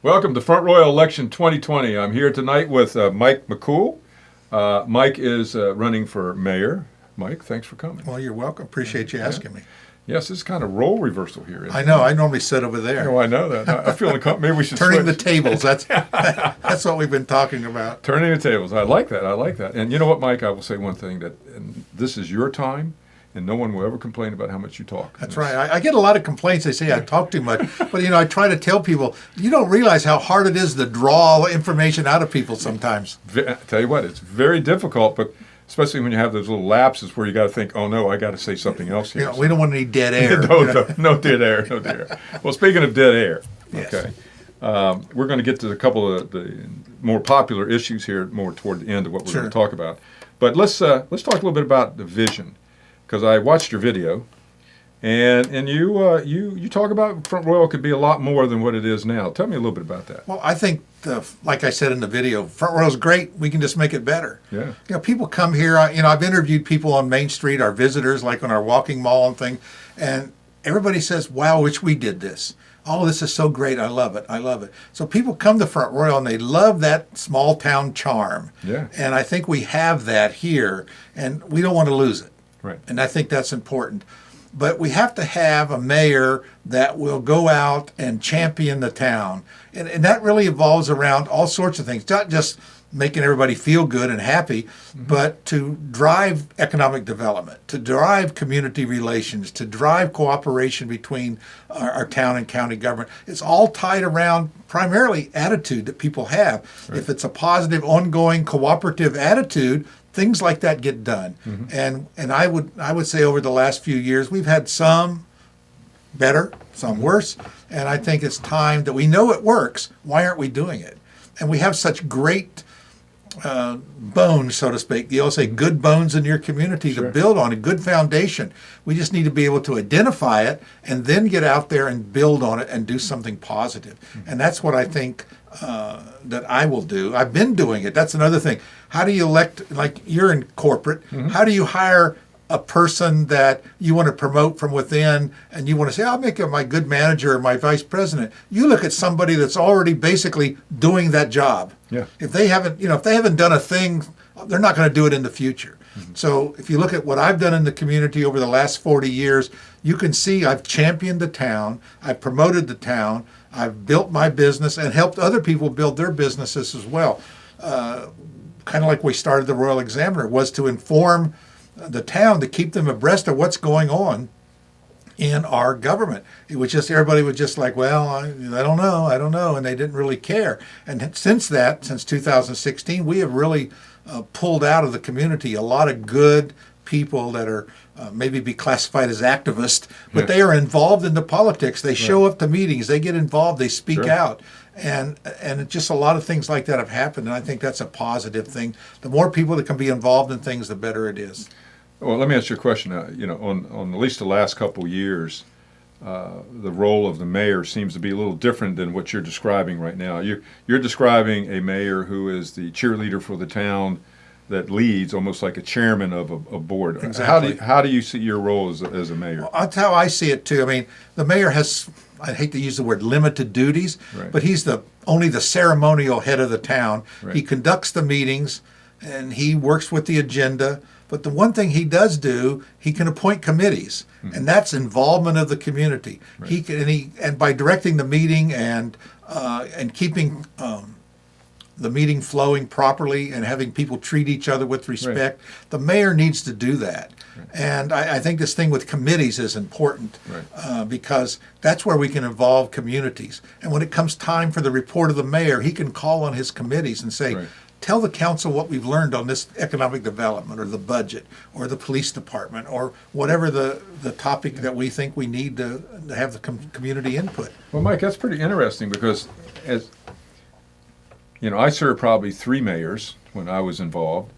Welcome to Front Royal Election 2020. I'm here tonight with Mike McCool. Mike is running for mayor. Mike, thanks for coming. Well, you're welcome. Appreciate you asking me. Yes, this is kind of role reversal here. Isn't I know. I normally sit over there. Oh, I know that. I feel maybe we should Turning switch. the tables. That's what we've been talking about. Turning the tables. I like that. I like that. And you know what, Mike? I will say one thing, that this is your time, and no one will ever complain about how much you talk. That's right. I get a lot of complaints. They say I talk too much. But, I try to tell people, you don't realize how hard it is to draw information out of people sometimes. I tell you what, it's very difficult, but especially when you have those little lapses where you got to think, oh, no, I got to say something else here. We don't want any dead air. No dead air. No dead air. Well, speaking of dead air, Yes. okay, we're going to get to a couple of the more popular issues here more toward the end of what we're going to talk about. But let's talk a little bit about the vision, because I watched your video, and you talk about Front Royal could be a lot more than what it is now. Tell me a little bit about that. Well, I think, like I said in the video, Front Royal's great. We can just make it better. Yeah. People come here. I've interviewed people on Main Street, our visitors, like on our walking mall and thing, and everybody says, "Wow, wish we did this. Oh, this is so great. I love it. I love it." So people come to Front Royal and they love that small town charm. Yeah. And I think we have that here, and we don't want to lose it. Right. And I think that's important. But we have to have a mayor that will go out and champion the town. And that really evolves around all sorts of things, not just making everybody feel good and happy, but to drive economic development, to drive community relations, to drive cooperation between our town and county government. It's all tied around primarily attitude that people have. Right. If it's a positive, ongoing, cooperative attitude, things like that get done. And I would say over the last few years, we've had some better, some worse, and I think it's time that we know it works. Why aren't we doing it? And we have such great bones, so to speak. You all say good bones in your community to build on, a good foundation. We just need to be able to identify it and then get out there and build on it and do something positive. And that's what I think that I will do. I've been doing it. That's another thing. How do you elect, like you're in corporate, how do you hire a person that you want to promote from within and you want to say, I'll make him my good manager or my vice president? You look at somebody that's already basically doing that job. Yeah. If they haven't done a thing, they're not going to do it in the future. So if you look at what I've done in the community over the last 40 years, you can see I've championed the town, I've promoted the town, I've built my business and helped other people build their businesses as well. Kind of like we started the Royal Examiner, was to inform the town, to keep them abreast of what's going on in our government. It was just, everybody was just like, well, I don't know, and they didn't really care. And since 2016, we have really pulled out of the community a lot of good people that are maybe be classified as activists, but they are involved in the politics. They show up to meetings, they get involved, they speak out. And just a lot of things like that have happened, and I think that's a positive thing. The more people that can be involved in things, the better it is. Well, let me ask you a question. On at least the last couple of years, the role of the mayor seems to be a little different than what you're describing right now. You're describing a mayor who is the cheerleader for the town, that leads almost like a chairman of a board. Exactly. How do you see your role as a mayor? Well, that's how I see it too. I mean, the mayor has, I hate to use the word limited duties, but he's only the ceremonial head of the town. Right. He conducts the meetings and he works with the agenda. But the one thing he does do, he can appoint committees, and that's involvement of the community. Right. He can, and by directing the meeting and keeping the meeting flowing properly and having people treat each other with respect, the mayor needs to do that. Right. And I think this thing with committees is important because that's where we can involve communities. And when it comes time for the report of the mayor, he can call on his committees and say, tell the council what we've learned on this economic development or the budget or the police department or whatever the topic that we think we need to have the community input. Well, Mike, that's pretty interesting because I served probably 3 mayors when I was involved,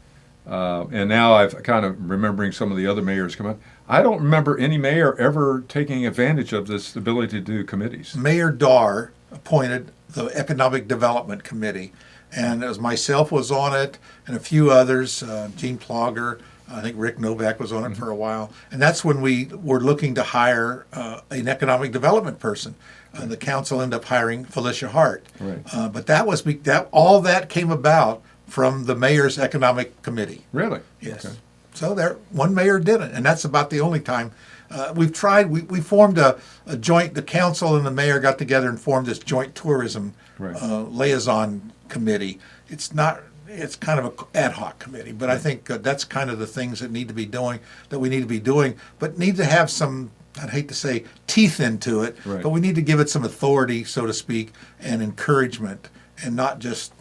and now I've kind of remembering some of the other mayors come up. I don't remember any mayor ever taking advantage of this ability to do committees. Mayor Darr appointed the Economic Development Committee, and as myself was on it and a few others, Gene Plogger, I think Rick Novak was on it for a while. And that's when we were looking to hire an economic development person. The council ended up hiring Felicia Hart. Right. But all that came about from the mayor's economic committee. Really? Yes. Okay. So one mayor didn't, and that's about the only time. We've tried, we formed a joint, the council and the mayor got together and formed this joint tourism liaison committee. It's kind of an ad hoc committee, but I think that's kind of the things that we need to be doing, but need to have some, I'd hate to say teeth into it, but we need to give it some authority, so to speak, and encouragement, and not just,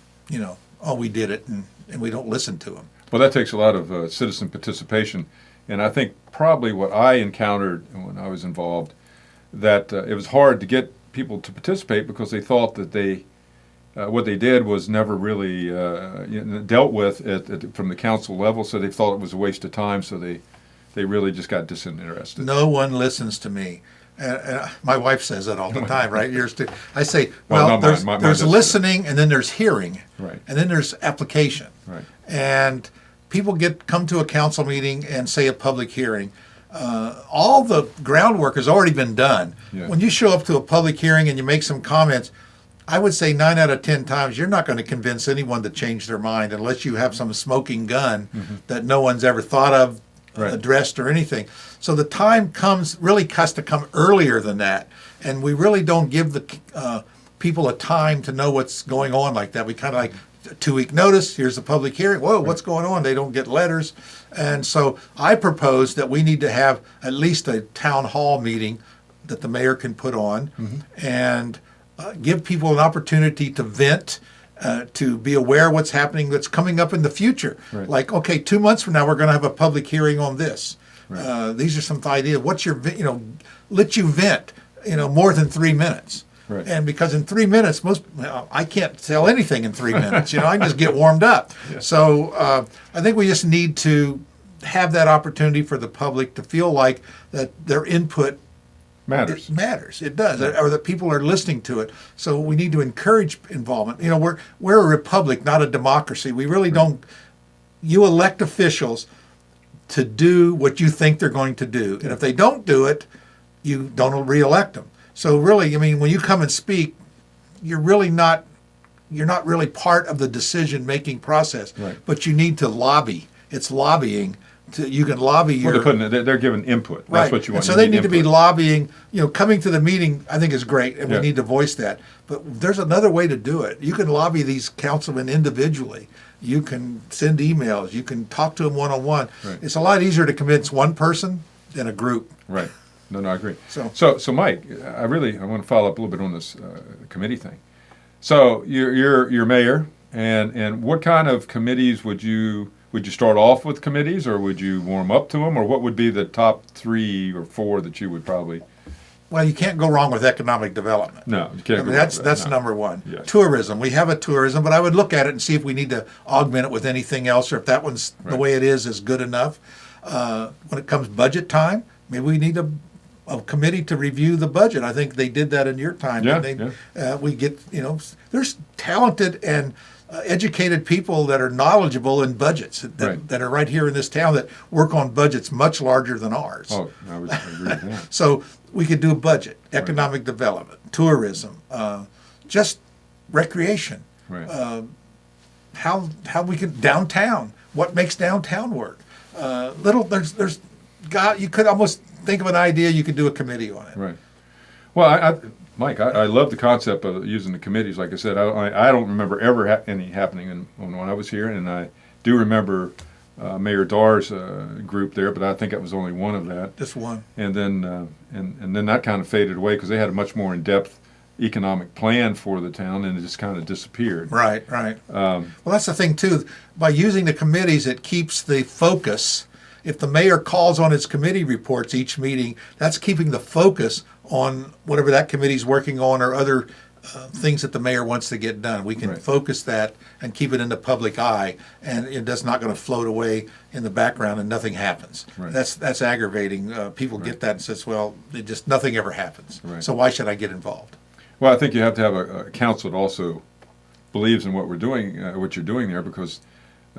oh, we did it, and we don't listen to them. Well, that takes a lot of citizen participation, and I think probably what I encountered when I was involved, that it was hard to get people to participate because they thought that what they did was never really dealt with from the council level, so they thought it was a waste of time, so they really just got disinterested. No one listens to me. And my wife says that all the time, right? Yours too. I say, there's listening, and then there's hearing, right, and then there's application. Right. And people come to a council meeting and say a public hearing. All the groundwork has already been done. Yeah. When you show up to a public hearing and you make some comments, I would say 9 out of 10 times you're not going to convince anyone to change their mind unless you have some smoking gun that no one's ever thought of, addressed, or anything. So the time really has to come earlier than that, and we really don't give the people a time to know what's going on like that. We kind of like 2-week notice. Here's the public hearing. Whoa, what's going on? They don't get letters, and so I propose that we need to have at least a town hall meeting that the mayor can put on, and give people an opportunity to vent, to be aware of what's happening that's coming up in the future. Right. Like, okay, 2 months from now, we're going to have a public hearing on this. Right. These are some ideas. What's your, let you vent, more than 3 minutes. Right. And because in 3 minutes, I can't tell anything in 3 minutes. I just get warmed up. Yeah. So I think we just need to have that opportunity for the public to feel like that their input matters. It matters. It does, or that people are listening to it. So we need to encourage involvement. We're a republic, not a democracy. We really don't. You elect officials to do what you think they're going to do, and if they don't do it, you don't reelect them. So really, when you come and speak, you're not really part of the decision-making process. Right. But you need to lobby. It's lobbying. You can lobby your. They're giving input. That's right. what you want. And so they need to be lobbying. Coming to the meeting, I think is great, and we need to voice that. But there's another way to do it. You can lobby these councilmen individually. You can send emails. You can talk to them one-on-one. Right. It's a lot easier to convince one person than a group. Right. No, I agree. So Mike, I want to follow up a little bit on this committee thing. So you're mayor, and what kind of committees would you start off with committees, or would you warm up to them, or what would be the top 3 or 4 that you would probably? Well, you can't go wrong with economic development. No, you can't. That's number one. Yes. Tourism. We have a tourism, but I would look at it and see if we need to augment it with anything else, or if that one's the way it is good enough. When it comes budget time, maybe we need a committee to review the budget. I think they did that in your time. We get, there's talented and educated people that are knowledgeable in budgets that are right here in this town that work on budgets much larger than ours. Oh, I would agree with that. So we could do a budget, economic development, tourism, just recreation. Right. How we can downtown. What makes downtown work? You could almost think of an idea. You could do a committee on it. Right. Well, Mike, I love the concept of using the committees. Like I said, I don't remember ever any happening when I was here, and I do remember Mayor Darr's group there, but I think it was only one of that. Just one. And then and then that kind of faded away because they had a much more in-depth economic plan for the town, and it just kind of disappeared. Right. Well, that's the thing too. By using the committees, it keeps the focus. If the mayor calls on his committee reports each meeting, that's keeping the focus on whatever that committee's working on, or other things that the mayor wants to get done. We can focus that and keep it in the public eye, and it's not going to float away in the background and nothing happens. Right. That's aggravating. People get that and says, well, nothing ever happens. Right. So why should I get involved? Well, I think you have to have a council that also believes in what we're doing, what you're doing there, because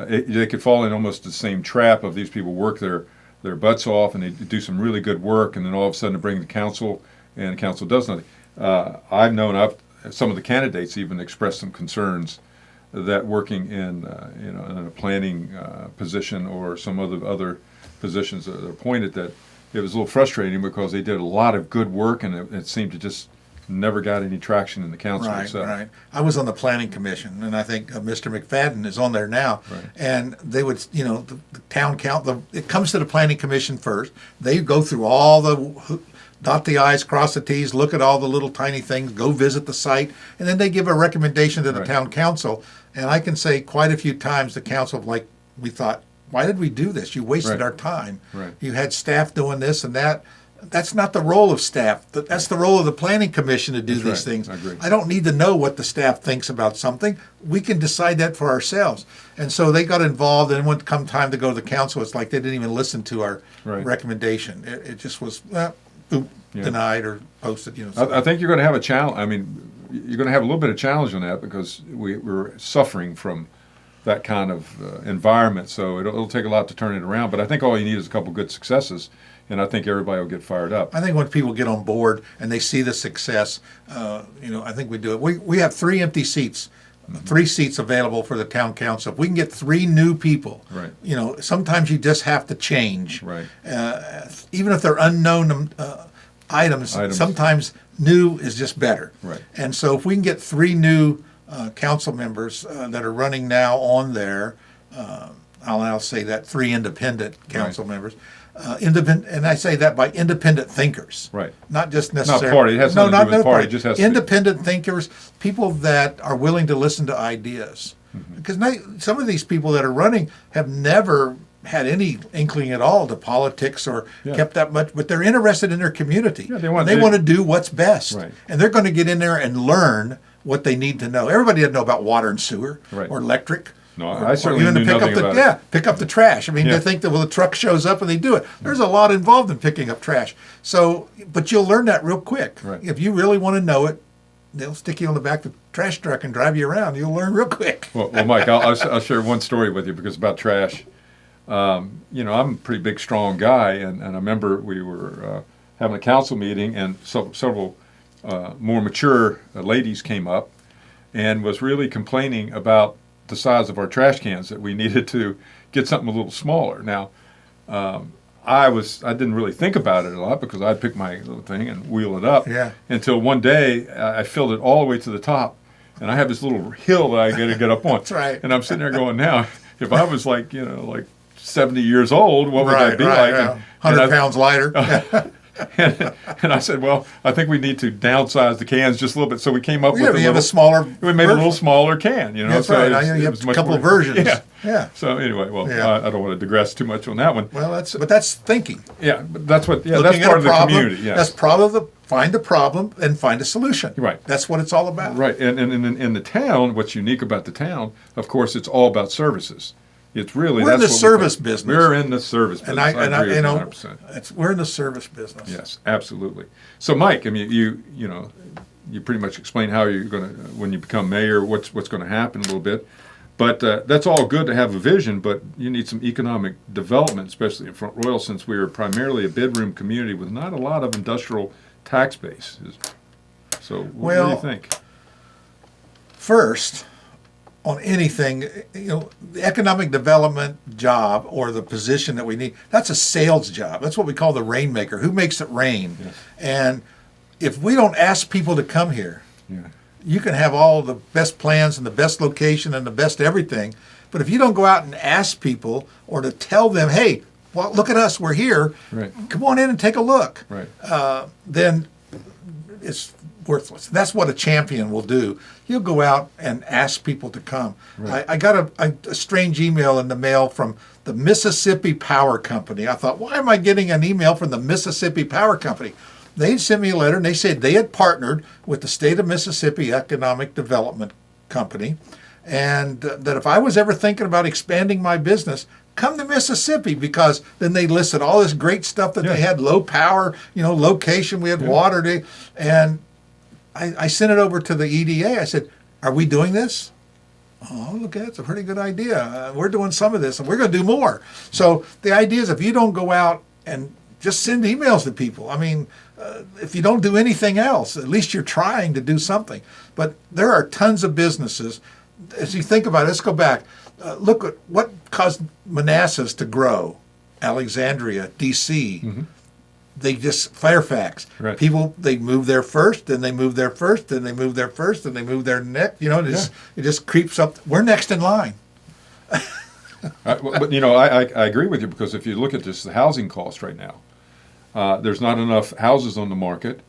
they could fall in almost the same trap of these people work their butts off and they do some really good work, and then all of a sudden they bring the council, and the council does nothing. I've known some of the candidates even expressed some concerns that working in in a planning position or some other positions that are appointed, that it was a little frustrating because they did a lot of good work and it seemed to just never got any traction in the council itself. Right. I was on the planning commission, and I think Mr. McFadden is on there now. Right. And they would, the town council, it comes to the planning commission first. They go through all the, dot the I's, cross the T's, look at all the little tiny things, go visit the site, and then they give a recommendation to the town council. And I can say quite a few times the council, we thought, why did we do this? You wasted our time. Right. You had staff doing this and that. That's not the role of staff. That's the role of the planning commission to do these things. I agree. I don't need to know what the staff thinks about something. We can decide that for ourselves. And so they got involved, and when it come time to go to the council, it's like they didn't even listen to our recommendation. It just was denied or posted. I think you're going to have a challenge. I mean, you're going to have a little bit of challenge on that because we're suffering from that kind of environment. So it'll take a lot to turn it around. But I think all you need is a couple good successes, and I think everybody will get fired up. I think when people get on board and they see the success, I think we do it. We have 3 empty seats, 3 seats available for the town council. If we can get 3 new people, sometimes you just have to change. Right. Even if they're unknown items, sometimes new is just better. Right. And so if we can get 3 new council members that are running now on there, I'll say that 3 independent council members. And I say that by independent thinkers, right? Not just necessarily. Not party. It has nothing to do with party. It just has independent thinkers, people that are willing to listen to ideas. Because some of these people that are running have never had any inkling at all to politics or kept that much, but they're interested in their community. Yeah, they want to do what's best, right. And they're going to get in there and learn what they need to know. Everybody doesn't know about water and sewer or electric. No, I certainly knew nothing about it. Pick up the trash. I mean, they think that the truck shows up and they do it. There's a lot involved in picking up trash. So, but you'll learn that real quick. Right. If you really want to know it, they'll stick you on the back of the trash truck and drive you around. You'll learn real quick. Well, Mike, I'll share one story with you because about trash. I'm a pretty big, strong guy, and I remember we were having a council meeting, and several more mature ladies came up and was really complaining about the size of our trash cans, that we needed to get something a little smaller. Now, I didn't really think about it a lot because I'd pick my little thing and wheel it up until one day I filled it all the way to the top, and I have this little hill that I got to get up on. That's right. And I'm sitting there going, now, if I was like 70 years old, what would that be like? Yeah. 100 pounds lighter. And I said, well, I think we need to downsize the cans just a little bit. So we came up with we made a little smaller can, That's so right. Now you have a couple of versions. Yeah. So anyway, I don't want to digress too much on that one. Well, that's thinking. Yeah, but that's part of the community. Yes. That's part of find a problem and find a solution. Right. That's what it's all about. Right. And in the town, what's unique about the town, of course, it's all about services. It's really we're in the service business. We're in the service business. And I agree 100%. We're in the service business. Yes, absolutely. So, Mike, I mean, you pretty much explained how you're going to, when you become mayor, what's going to happen a little bit. But that's all good to have a vision, but you need some economic development, especially in Front Royal, since we are primarily a bedroom community with not a lot of industrial tax base. So, what do you think? First, on anything, the economic development job or the position that we need, that's a sales job. That's what we call the rainmaker. Who makes it rain? Yes. And if we don't ask people to come here, you can have all the best plans and the best location and the best everything. But if you don't go out and ask people or to tell them, hey, well, look at us, we're here. Right. Come on in and take a look. Right. Then it's worthless. That's what a champion will do. He'll go out and ask people to come. Right. I got a strange email in the mail from the Mississippi Power Company. I thought, why am I getting an email from the Mississippi Power Company? They sent me a letter, and they said they had partnered with the state of Mississippi Economic Development Company, and that if I was ever thinking about expanding my business, come to Mississippi, because then they listed all this great stuff that they had, low power, location, we had water, and I sent it over to the EDA. I said, are we doing this? Oh, look, that's a pretty good idea. We're doing some of this, and we're going to do more. So the idea is if you don't go out and just send emails to people, I mean, if you don't do anything else, at least you're trying to do something. But there are tons of businesses. As you think about it, let's go back. Look at what caused Manassas to grow. Alexandria, D.C., they just Fairfax. Right. People, they move there first, then they move there first, then they move there first, then they move there next. You know, it just creeps up. We're next in line. But you know, I agree with you, because if you look at just the housing cost right now, there's not enough houses on the market.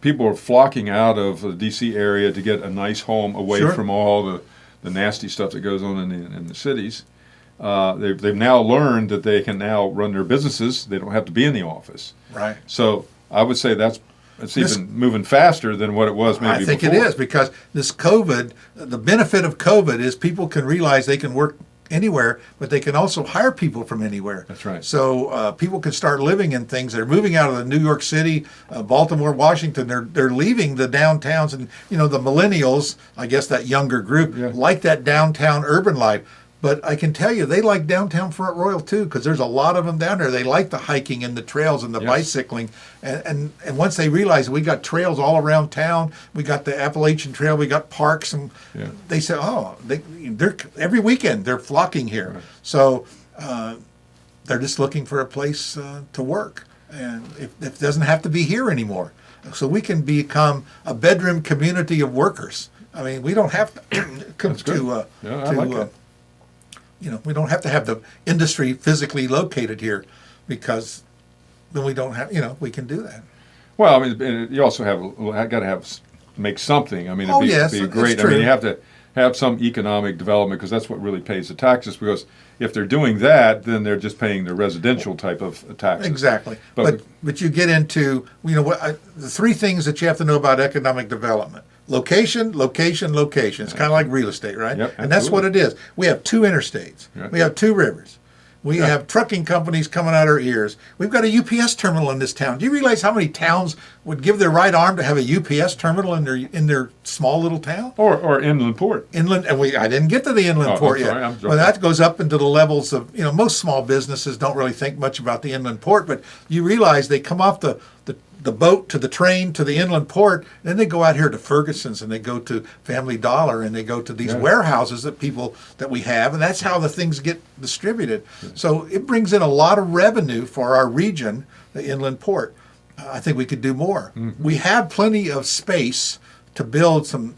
People are flocking out of the D.C. area to get a nice home away from all the nasty stuff that goes on in the cities. They've now learned that they can now run their businesses. They don't have to be in the office. Right. So I would say it's even moving faster than what it was maybe before. I think it is, because this COVID, the benefit of COVID is people can realize they can work anywhere, but they can also hire people from anywhere. That's right. So people can start living in things. They're moving out of the New York City, Baltimore, Washington. They're leaving the downtowns, and the millennials, I guess that younger group, like that downtown urban life. But I can tell you, they like downtown Front Royal too, because there's a lot of them down there. They like the hiking and the trails and the bicycling. And once they realize we got trails all around town, we got the Appalachian Trail, we got parks, and they say, they're every weekend they're flocking here. Right. So they're just looking for a place to work, and it doesn't have to be here anymore. So we can become a bedroom community of workers. I mean, we don't have to come to. I like that. We don't have to have the industry physically located here, because then we don't have, we can do that. Well, I mean, you also got to make something. I mean, it'd be great. I mean, you have to have some economic development, because that's what really pays the taxes. Because if they're doing that, then they're just paying the residential type of taxes. Exactly. But you get into, the three things that you have to know about economic development. Location, location, location. It's kind of like real estate, right? Yep, and that's what it is. We have 2 interstates. Yep. We have 2 rivers. We have trucking companies coming out our ears. We've got a UPS terminal in this town. Do you realize how many towns would give their right arm to have a UPS terminal in their small little town? Or inland port. Inland, and I didn't get to the inland port yet. Well, that goes up into the levels of, most small businesses don't really think much about the inland port, but you realize they come off the boat to the train to the inland port, and then they go out here to Ferguson's, and they go to Family Dollar, and they go to these warehouses that we have, and that's how the things get distributed. So it brings in a lot of revenue for our region, the inland port. I think we could do more. Mm-hmm. We have plenty of space to build some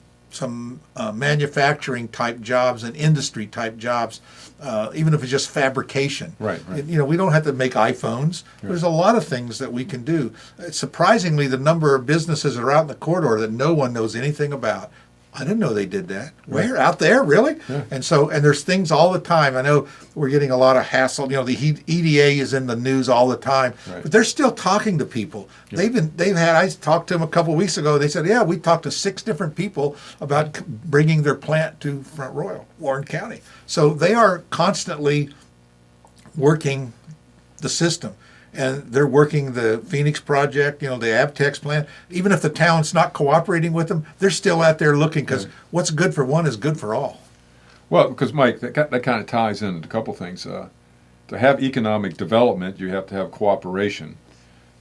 manufacturing type jobs and industry type jobs, even if it's just fabrication. Right. We don't have to make iPhones. Right. There's a lot of things that we can do. Surprisingly, the number of businesses that are out in the corridor that no one knows anything about. I didn't know they did that. Right. Where? Out there? Really? Yeah. And there's things all the time. I know we're getting a lot of hassle. The EDA is in the news all the time, but they're still talking to people. Yep. I talked to them a couple of weeks ago. They said, we talked to 6 different people about bringing their plant to Front Royal, Warren County. So they are constantly working the system. And they're working the Phoenix project, the Abtex plant. Even if the town's not cooperating with them, they're still out there looking, because what's good for one is good for all. Well, because, Mike, that kind of ties into a couple things. To have economic development, you have to have cooperation.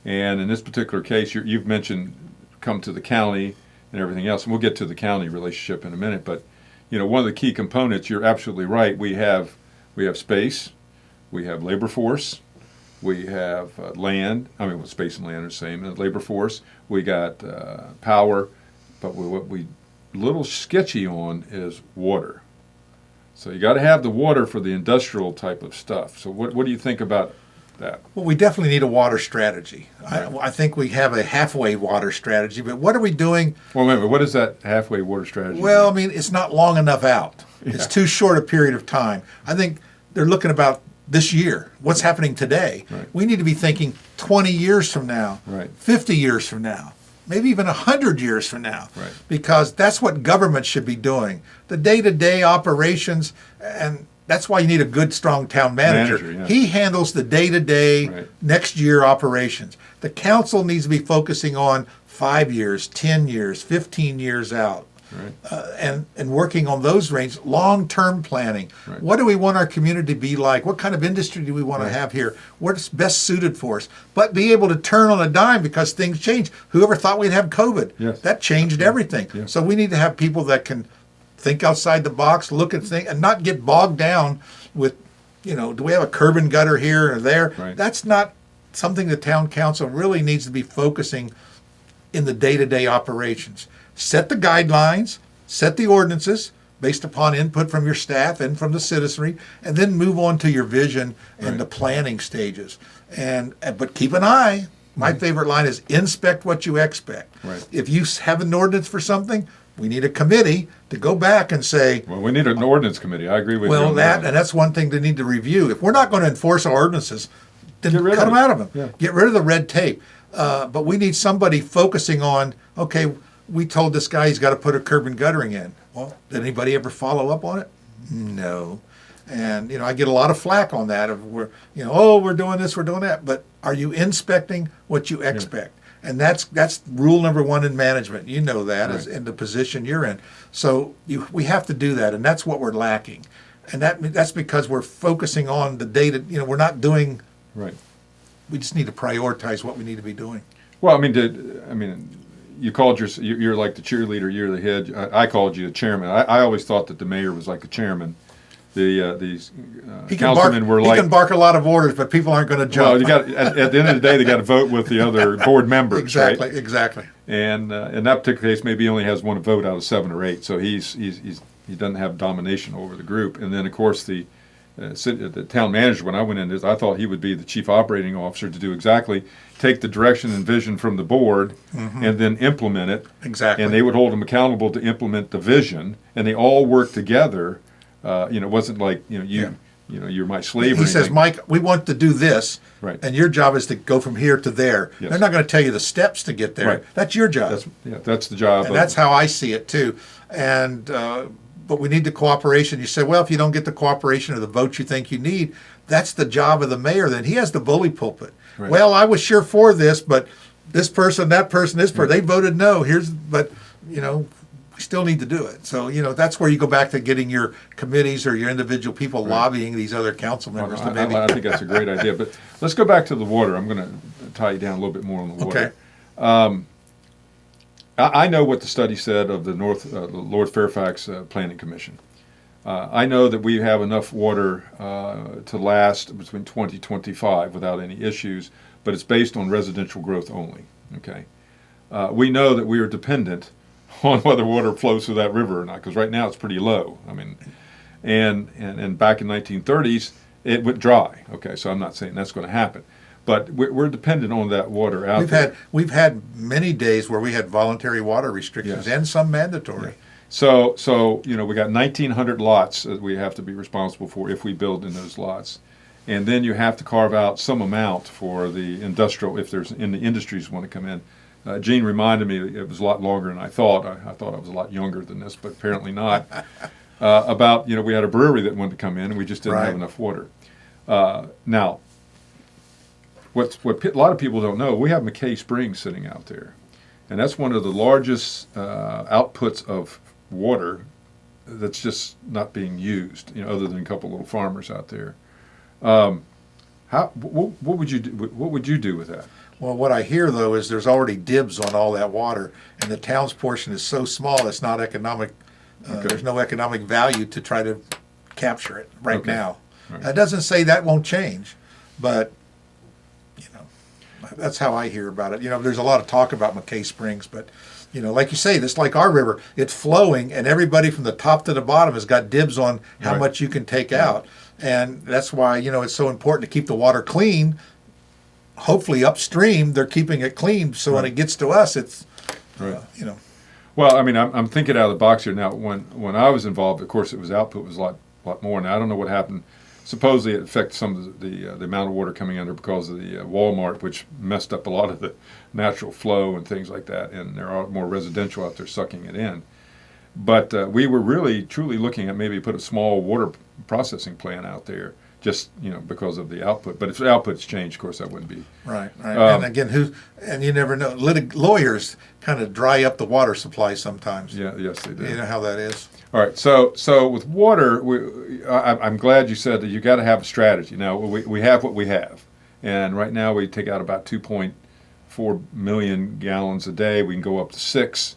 And in this particular case, you've mentioned come to the county and everything else. And we'll get to the county relationship in a minute. But, one of the key components, you're absolutely right. We have space. We have labor force. We have land. Space and land are the same. And labor force. We got power, but what we little sketchy on is water. So you got to have the water for the industrial type of stuff. So what do you think about that? Well, we definitely need a water strategy. Right. I think we have a halfway water strategy, but what are we doing? Well, wait a minute. What is that halfway water strategy? Well, it's not long enough out. Yeah. It's too short a period of time. I think they're looking about this year, what's happening today. Right. We need to be thinking 20 years from now, 50 years from now, maybe even 100 years from now, because that's what government should be doing. The day-to-day operations, and that's why you need a good, strong town manager. He handles the day-to-day, next year operations. The council needs to be focusing on 5 years, 10 years, 15 years out. and working on those ranges, long-term planning. Right. What do we want our community to be like? What kind of industry do we want to have here? What's best suited for us? But be able to turn on a dime because things change. Whoever thought we'd have COVID? Yes. That changed everything. Yeah. So we need to have people that can think outside the box, look at things, and not get bogged down with, do we have a curb and gutter here or there? Right. That's not something the town council really needs to be focusing in the day-to-day operations. Set the guidelines, set the ordinances based upon input from your staff and from the citizenry, and then move on to your vision and the planning stages. But keep an eye. My favorite line is inspect what you expect. Right. If you have an ordinance for something, we need a committee to go back and say, Well, we need an ordinance committee. I agree with you. well, on and that's one thing they need to review. If we're not going to enforce our ordinances, then Get rid cut of them it. out of them. Yeah. Get rid of the red tape. But we need somebody focusing on, okay, we told this guy he's got to put a curb and guttering in. Well, did anybody ever follow up on it? No. And, I get a lot of flack on that we're doing this, we're doing that. But are you inspecting what you expect? Yeah. And that's rule number one in management. You know that is in the position you're in. So we have to do that, and that's what we're lacking. And that's because we're focusing on the data. We're not doing. Right. We just need to prioritize what we need to be doing. Well, you called you're like the cheerleader, you're the head. I called you the chairman. I always thought that the mayor was like the chairman. These councilmen were like. He can bark a lot of orders, but people aren't going to jump. Well, you got at the end of the day, they got to vote with the other board members. Exactly, right? Exactly. And in that particular case, maybe he only has one vote out of 7 or 8, so he doesn't have domination over the group. And then of course the town manager, when I went in this, I thought he would be the chief operating officer to do exactly, take the direction and vision from the board and then implement it. Exactly. And they would hold him accountable to implement the vision, and they all work together. It wasn't like, you're my slave. He says, Mike, we want to do this, right, and your job is to go from here to there. Yes. They're not going to tell you the steps to get there. Right. That's your job. That's the job. And that's how I see it too. And but we need the cooperation. You say, well, if you don't get the cooperation or the votes you think you need, that's the job of the mayor. Then he has the bully pulpit. Right. Well, I was sure for this, but this person, that person, this person, they voted no. But we still need to do it. So, that's where you go back to getting your committees or your individual people lobbying these other council members to maybe. I think that's a great idea. But let's go back to the water. I'm going to tie you down a little bit more on the water. Okay. I know what the study said of the Lord Fairfax Planning Commission. I know that we have enough water to last between 2025 without any issues, but it's based on residential growth only. Okay. We know that we are dependent on whether water flows through that river or not, because right now it's pretty low. And back in 1930s it went dry. Okay, so I'm not saying that's going to happen. But we're dependent on that water out there. We've had many days where we had voluntary water restrictions and some mandatory. Yeah. So we got 1,900 lots that we have to be responsible for if we build in those lots, and then you have to carve out some amount for the industrial if there's in the industries want to come in. Gene reminded me it was a lot longer than I thought. I thought I was a lot younger than this, but apparently not. About we had a brewery that wanted to come in, and we just didn't have enough water. Now. What a lot of people don't know, we have McKay Springs sitting out there, and that's one of the largest outputs of water that's just not being used, other than a couple little farmers out there. What would you do? What would you do with that? Well, what I hear though is there's already dibs on all that water, and the town's portion is so small it's not economic. There's no economic value to try to capture it right now. Right. That doesn't say that won't change, but. That's how I hear about it. There's a lot of talk about McKay Springs, but, like you say, this like our river, it's flowing, and everybody from the top to the bottom has got dibs on how much you can take out. And that's why, it's so important to keep the water clean. Hopefully upstream, they're keeping it clean, so when it gets to us, it's, Well, I'm thinking out of the box here. Now, when I was involved, of course, it was output was a lot more. Now, I don't know what happened. Supposedly it affected some of the amount of water coming under because of the Walmart, which messed up a lot of the natural flow and things like that, and there are more residential out there sucking it in. But we were really, truly looking at maybe put a small water processing plant out there just because of the output. But if the output's changed, of course, that wouldn't be right. And again, and you never know. Lawyers kind of dry up the water supply sometimes. Yeah, yes, they do. You know how that is. All right, so with water, I'm glad you said that you got to have a strategy. Now we have what we have, and right now we take out about 2.4 million gallons a day. We can go up to 6.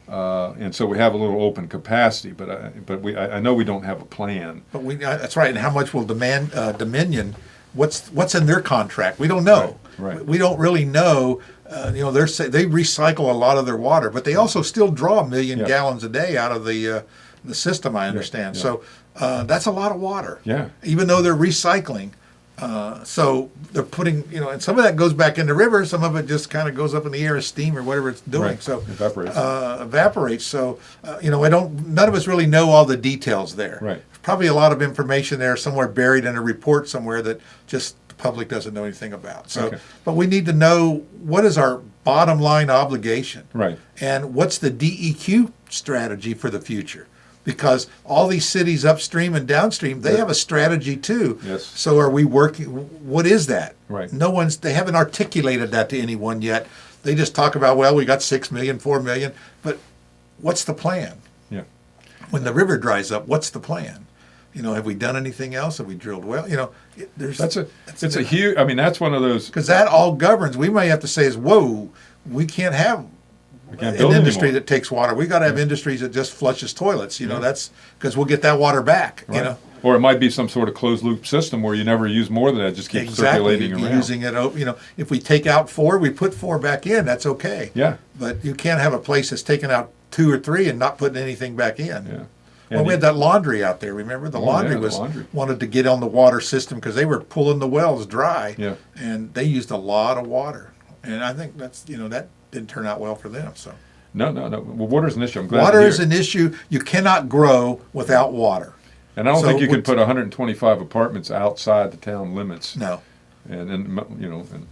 And so we have a little open capacity, but I know we don't have a plan. But that's right. And how much will Dominion? What's in their contract? We don't know. Right. We don't really know. They recycle a lot of their water, but they also still draw 1 million gallons a day out of the system. I understand. Yeah. So that's a lot of water. Yeah. Even though they're recycling. So they're putting, and some of that goes back in the river. Some of it just kind of goes up in the air as steam or whatever it's doing. Right. So evaporates. So none of us really know all the details there. Right. Probably a lot of information there somewhere buried in a report somewhere that just the public doesn't know anything about. So, but we need to know what is our bottom line obligation. Right. And what's the DEQ strategy for the future? Because all these cities upstream and downstream, they have a strategy too. Yes. So are we working? What is that? Right. They haven't articulated that to anyone yet. They just talk about, we got 6 million, 4 million, but what's the plan? Yeah. When the river dries up, what's the plan? Have we done anything else? Have we drilled well? It's a huge. I mean, that's one of those. Because that all governs. We may have to say we can't have an industry that takes water. We got to have industries that just flushes toilets. That's because we'll get that water back. Right. Or it might be some sort of closed loop system where you never use more than that. Just keep circulating around. Using it. If we take out 4, we put 4 back in. That's okay. Yeah. But you can't have a place that's taking out 2 or 3 and not putting anything back in. Yeah. Well, we had that laundry out there. Remember, the laundry wanted to get on the water system because they were pulling the wells dry. Yeah. And they used a lot of water. And I think that's that didn't turn out well for them. So. No. Well, water is an issue. I'm glad. Water is an issue. You cannot grow without water. And I don't think you can put 125 apartments outside the town limits. No. And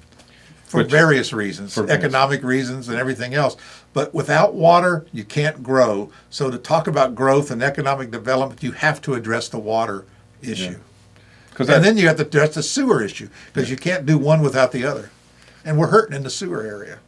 for various reasons, economic reasons and everything else. But without water, you can't grow. So to talk about growth and economic development, you have to address the water issue. And then you have to address the sewer issue because you can't do one without the other. And we're hurting in the sewer area.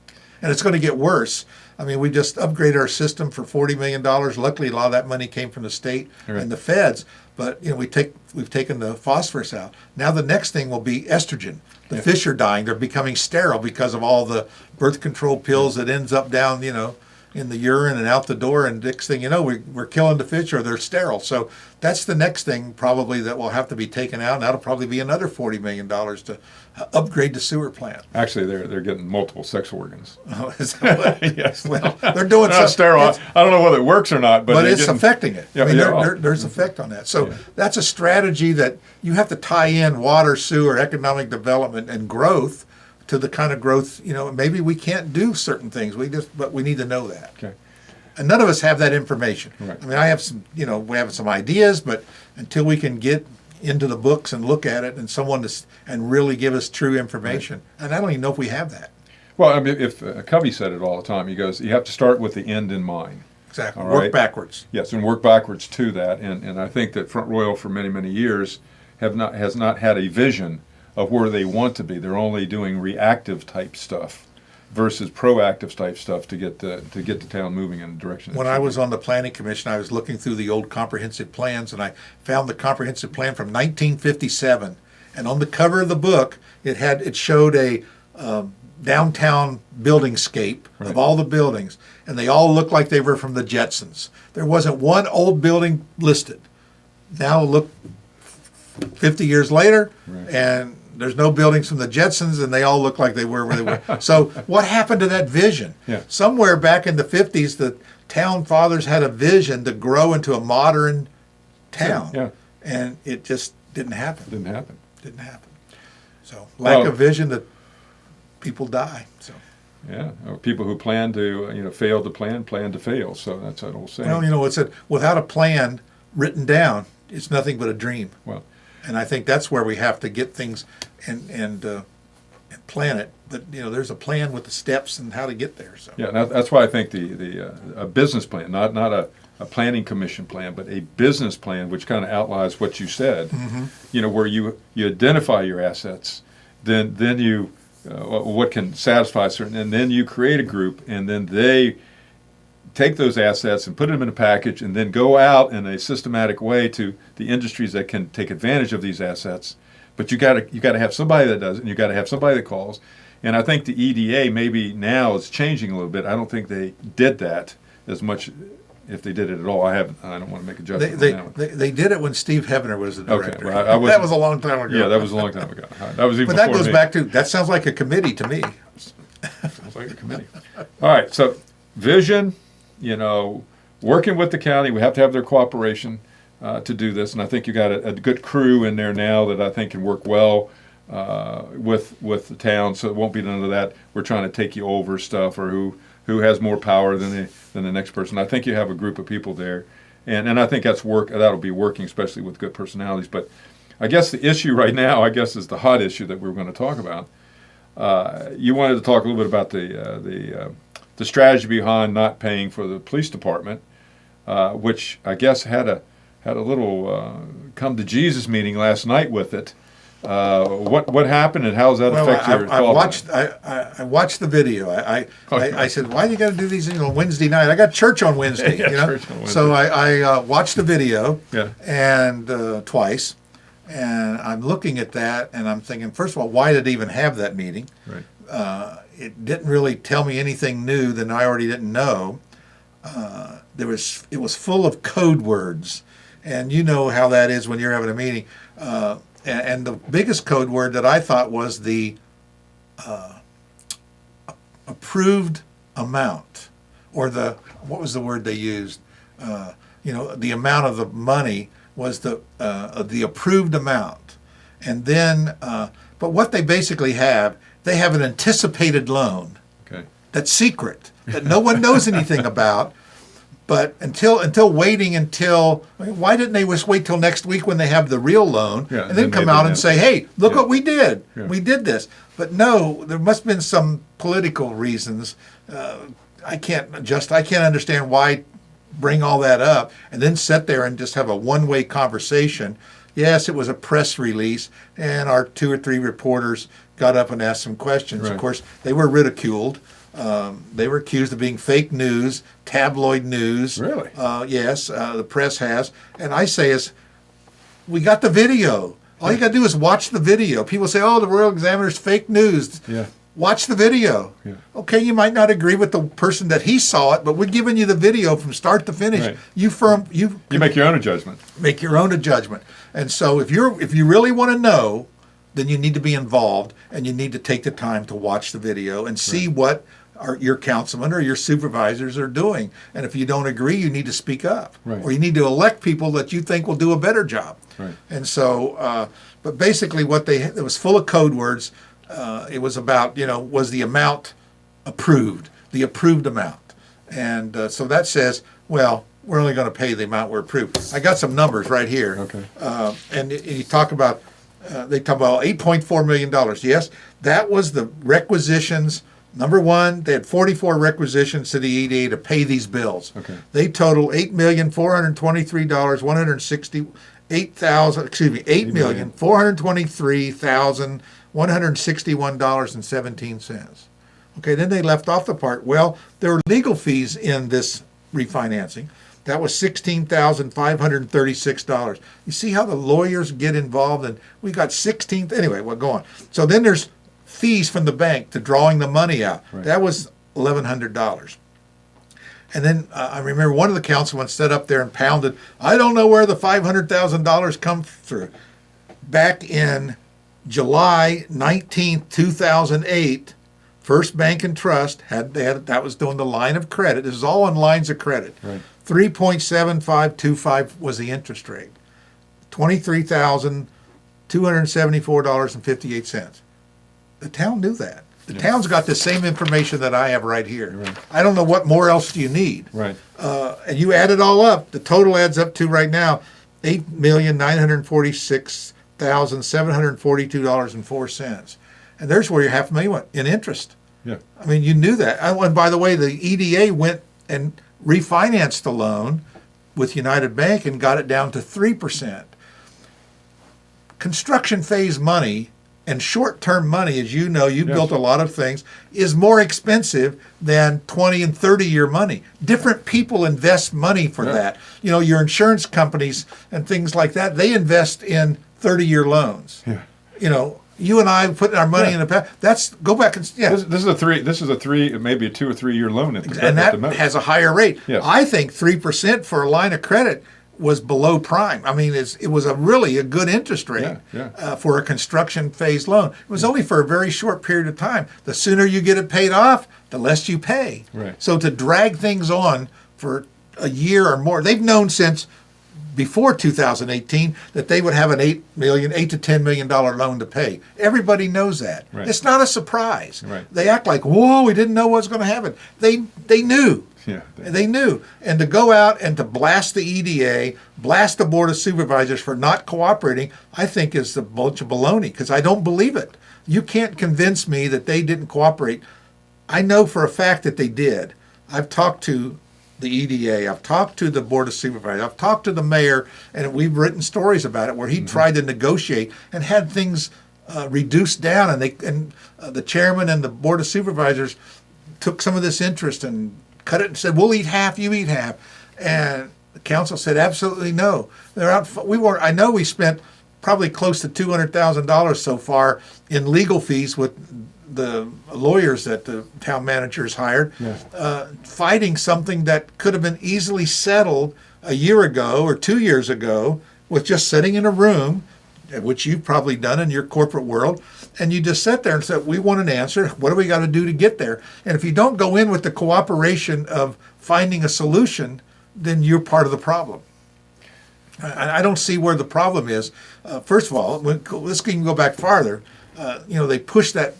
And it's going to get worse. I mean, we just upgraded our system for $40 million. Luckily, a lot of that money came from the state and the feds. But we've taken the phosphorus out. Now the next thing will be estrogen. The fish are dying. They're becoming sterile because of all the birth control pills that ends up down, in the urine and out the door. And next thing you know, we're killing the fish or they're sterile. So that's the next thing probably that will have to be taken out. And that'll probably be another $40 million to upgrade the sewer plant. Actually, they're getting multiple sex organs. Oh, is that what? Yes. Well, they're doing not sterile. I don't know whether it works or not, but it's affecting it. Yeah, there's effect on that. So that's a strategy that you have to tie in water, sewer, economic development, and growth to the kind of growth. Maybe we can't do certain things. But we need to know that. Okay. And none of us have that information. Right. I mean, I have some. We have some ideas, but until we can get into the books and look at it and and really give us true information. Right. And I don't even know if we have that. Well, I mean, if Covey said it all the time, he goes, you have to start with the end in mind. Exactly. All work right? backwards. Yes, and work backwards to that. And I think that Front Royal for many, many years has not had a vision of where they want to be. They're only doing reactive type stuff versus proactive type stuff to get the town moving in the direction. When I was on the planning commission, I was looking through the old comprehensive plans, and I found the comprehensive plan from 1957. And on the cover of the book, it showed a downtown buildingscape of all the buildings, and they all looked like they were from the Jetsons. There wasn't one old building listed. Now look, 50 years later, and there's no buildings from the Jetsons, and they all look like they were where they were. So what happened to that vision? Yeah. Somewhere back in the 50s, the town fathers had a vision to grow into a modern town. Yeah. And it just didn't happen. Didn't happen. So lack of vision, that people die. So. Yeah, or people who plan to, fail to plan to fail. So that's that old saying. Well, it said, without a plan written down, it's nothing but a dream. Well, and I think that's where we have to get things and plan it. But there's a plan with the steps and how to get there. So Yeah, that's why I think a business plan, not a planning commission plan, but a business plan, which kind of outlines what you said. Where you identify your assets, then you what can satisfy certain, and then you create a group, and then they take those assets and put them in a package, and then go out in a systematic way to the industries that can take advantage of these assets. But you got to have somebody that does it, and you got to have somebody that calls. And I think the EDA maybe now is changing a little bit. I don't think they did that as much, if they did it at all. I don't want to make a judgment on that one. They did it when Steve Hebner was the director. Okay, well, that was a long time ago. Yeah, that was a long time ago. That was even but that before goes me. back to, that sounds like a committee to me. Sounds like a committee. All right, so vision, working with the county, we have to have their cooperation to do this, and I think you got a good crew in there now that I think can work well with the town, so it won't be none of that we're trying to take you over stuff, or who has more power than the next person. I think you have a group of people there, and I think that'll be working, especially with good personalities. But I guess the issue right now, is the hot issue that we're going to talk about. You wanted to talk a little bit about the strategy behind not paying for the police department, which I guess had a little come to Jesus meeting last night with it. What happened, and how does that affect your thought? I watched the video. I said, why do you got to do these Wednesday night? I got church on Wednesday. Church on Wednesday. So I watched the video and twice, and I'm looking at that, and I'm thinking, first of all, why did it even have that meeting? Right. It didn't really tell me anything new that I already didn't know. It was full of code words, and you know how that is when you're having a meeting. And the biggest code word that I thought was the approved amount, or what was the word they used? The amount of the money was the approved amount, and then but what they basically they have an anticipated loan. Okay. That's secret, that no one knows anything about. But why didn't they just wait till next week when they have the real loan, and then come out and say, hey, look what we did. Yeah. We did this. But no, there must have been some political reasons. I can't understand why bring all that up and then sit there and just have a one-way conversation. Yes, it was a press release, and our 2 or 3 reporters got up and asked some questions. Right. Of course, they were ridiculed. They were accused of being fake news, tabloid news. Really? Yes, the press has. And I say we got the video. All you got to do is watch the video. People say, the Royal Examiner's fake news. Yeah. Watch the video. Yeah. Okay, you might not agree with the person that he saw it, but we're giving you the video from start to finish. Right. You make your own judgment. Make your own judgment. And so if you really want to know, then you need to be involved, and you need to take the time to watch the video and see what your councilman or your supervisors are doing. And if you don't agree, you need to speak up. Right. Or you need to elect people that you think will do a better job. Right. And so, but basically it was full of code words. It was about, was the amount approved, the approved amount. And so that says, well, we're only going to pay the amount we're approved. I got some numbers right here. Okay. And you talk about, they talk about $8.4 million. Yes, that was the requisitions. Number one, they had 44 requisitions to the EDA to pay these bills. Okay. They total $8,423,161.17. Okay, then they left off the part, well, there were legal fees in this refinancing. That was $16,536. You see how the lawyers get involved, and we got anyway, well, go on. So then there's fees from the bank to drawing the money out. Right. That was $1,100. And then I remember one of the councilmen stood up there and pounded, I don't know where the $500,000 come through. Back in July 19th, 2008, First Bank and Trust that was doing the line of credit. This is all on lines of credit. Right. 3.7525 was the interest rate. $23,274.58. The town knew that. The town's got the same information that I have right here. Right. I don't know what more else do you need. Right. And you add it all up, the total adds up to right now $8,946,742.04. and there's where your $500,000 went in interest. Yeah. I mean, you knew that. And by the way, the EDA went and refinanced the loan with United Bank and got it down to 3%. Construction phase money and short-term money, as you know, you've built a lot of things, is more expensive than 20 and 30-year money. Different people invest money for that. You know, your insurance companies and things like that, they invest in 30-year loans. Yeah. You know, you and I putting our money in the past. That's go back and This is a three, maybe a 2 or 3 year loan at the and that at the most. has a higher rate. Yes. I think 3% for a line of credit was below prime. I mean, it was really a good interest rate for a construction phase loan. It was only for a very short period of time. The sooner you get it paid off, the less you pay. Right. So to drag things on for a year or more, they've known since before 2018 that they would have an $8 to $10 million loan to pay. Everybody knows that. Right. It's not a surprise. Right. They act like, whoa, we didn't know what was going to happen. They knew. Yeah, They knew. And to go out and to blast the EDA, blast the Board of Supervisors for not cooperating, I think is a bunch of baloney, because I don't believe it. You can't convince me that they didn't cooperate. I know for a fact that they did. I've talked to the EDA, I've talked to the Board of Supervisors, I've talked to the mayor, and we've written stories about it where he tried to negotiate and had things reduced down, and the chairman and the Board of Supervisors took some of this interest and cut it and said, we'll eat half, you eat half. And the council said, absolutely no. They're out. I know we spent probably close to $200,000 so far in legal fees with the lawyers that the town managers hired, fighting something that could have been easily settled a year ago or 2 years ago with just sitting in a room, which you've probably done in your corporate world, and you just sit there and said, we want an answer. What do we got to do to get there? And if you don't go in with the cooperation of finding a solution, then you're part of the problem. I don't see where the problem is. First of all, let's even go back farther. They pushed that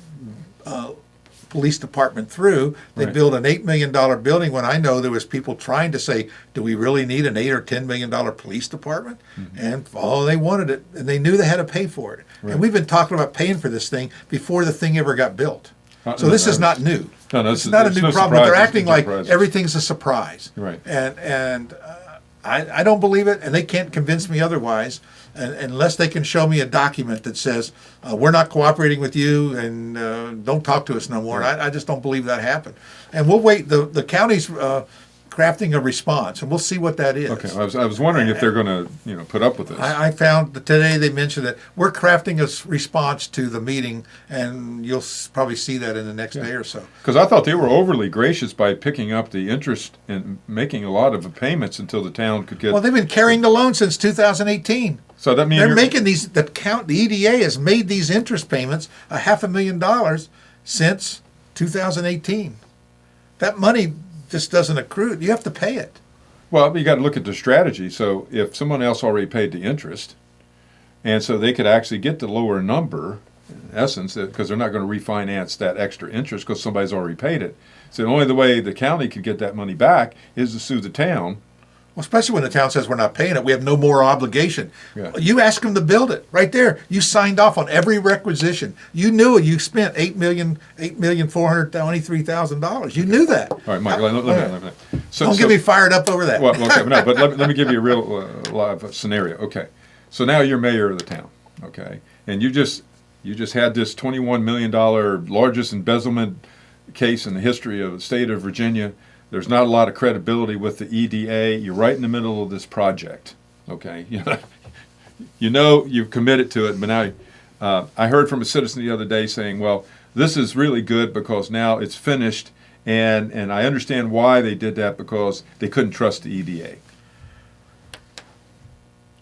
police department through. They built an $8 million building when I know there was people trying to say, do we really need an $8 or $10 million police department? And they wanted it, and they knew they had to pay for it. And we've been talking about paying for this thing before the thing ever got built. So this is not new. It's not a new problem. But they're acting like surprises. everything's a surprise. Right. And I don't believe it, and they can't convince me otherwise, unless they can show me a document that says, we're not cooperating with you and don't talk to us no more. Right. I just don't believe that happened. And we'll wait. The county's crafting a response, and we'll see what that is. Okay, I was wondering if they're going to put up with this. I found that today they mentioned that we're crafting a response to the meeting, and you'll probably see that in the next day or so. Because I thought they were overly gracious by picking up the interest and making a lot of payments until the town could get. Well, they've been carrying the loan since 2018. So that means they're making these. The EDA has made these interest payments $500,000 since 2018. That money just doesn't accrue. You have to pay it. Well, you got to look at the strategy. So if someone else already paid the interest, and so they could actually get the lower number, in essence, because they're not going to refinance that extra interest because somebody's already paid it. So the only way the county could get that money back is to sue the town. Well, especially when the town says we're not paying it, we have no more obligation. Yeah. You asked them to build it right there. You signed off on every requisition. You knew it. You spent $8,423,000. You knew that. All right, Mike. Let me. Don't get me fired up over that. Well, okay, no, but let me give you a real live scenario. Okay, so now you're mayor of the town. Okay, and you just had this $21 million largest embezzlement case in the history of the state of Virginia. There's not a lot of credibility with the EDA. You're right in the middle of this project, okay? You've committed to it, but now I heard from a citizen the other day saying, well, this is really good because now it's finished, and I understand why they did that, because they couldn't trust the EDA.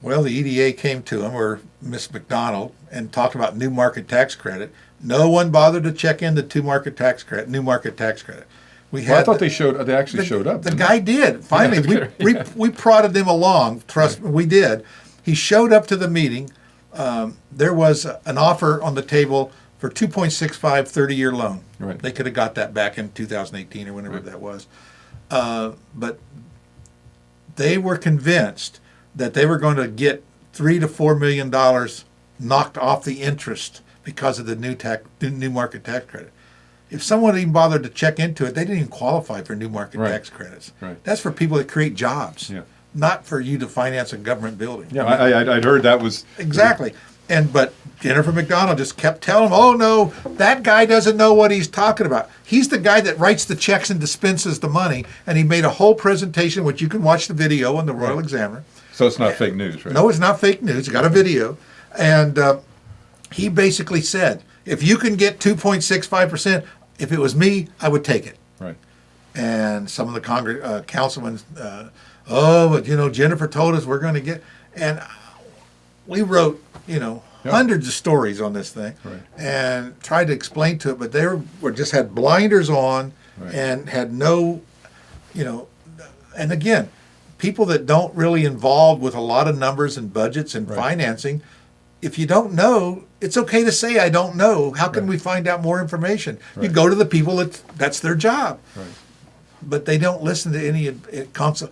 Well, the EDA came to him, or Miss McDonald, and talked about new market tax credit. No one bothered to check in the new market tax credit. I thought they actually showed up. The guy did. Finally, we prodded them along. Trust me, we did. He showed up to the meeting. There was an offer on the table for 2.65 30-year loan. Right. They could have got that back in 2018 or whenever that was. But they were convinced that they were going to get $3 to $4 million knocked off the interest because of the new market tax credit. If someone even bothered to check into it, they didn't even qualify for new market tax credits. Right. That's for people that create jobs, not for you to finance a government building. Yeah, I'd heard that was... Exactly. But Jennifer McDonald just kept telling him, oh, no, that guy doesn't know what he's talking about. He's the guy that writes the checks and dispenses the money, and he made a whole presentation, which you can watch the video on the Royal Examiner. So it's not fake news, right? No, it's not fake news. It's got a video. And he basically said, if you can get 2.65%, if it was me, I would take it. Right. And some of the councilmen, but Jennifer told us we're going to get, and we wrote, hundreds of stories on this thing, and tried to explain to it, but they were just had blinders on and had no, and again, people that don't really involved with a lot of numbers and budgets and financing, if you don't know, it's okay to say, I don't know. How can we find out more information? You go to the people that's their job. Right. But they don't listen to any counsel.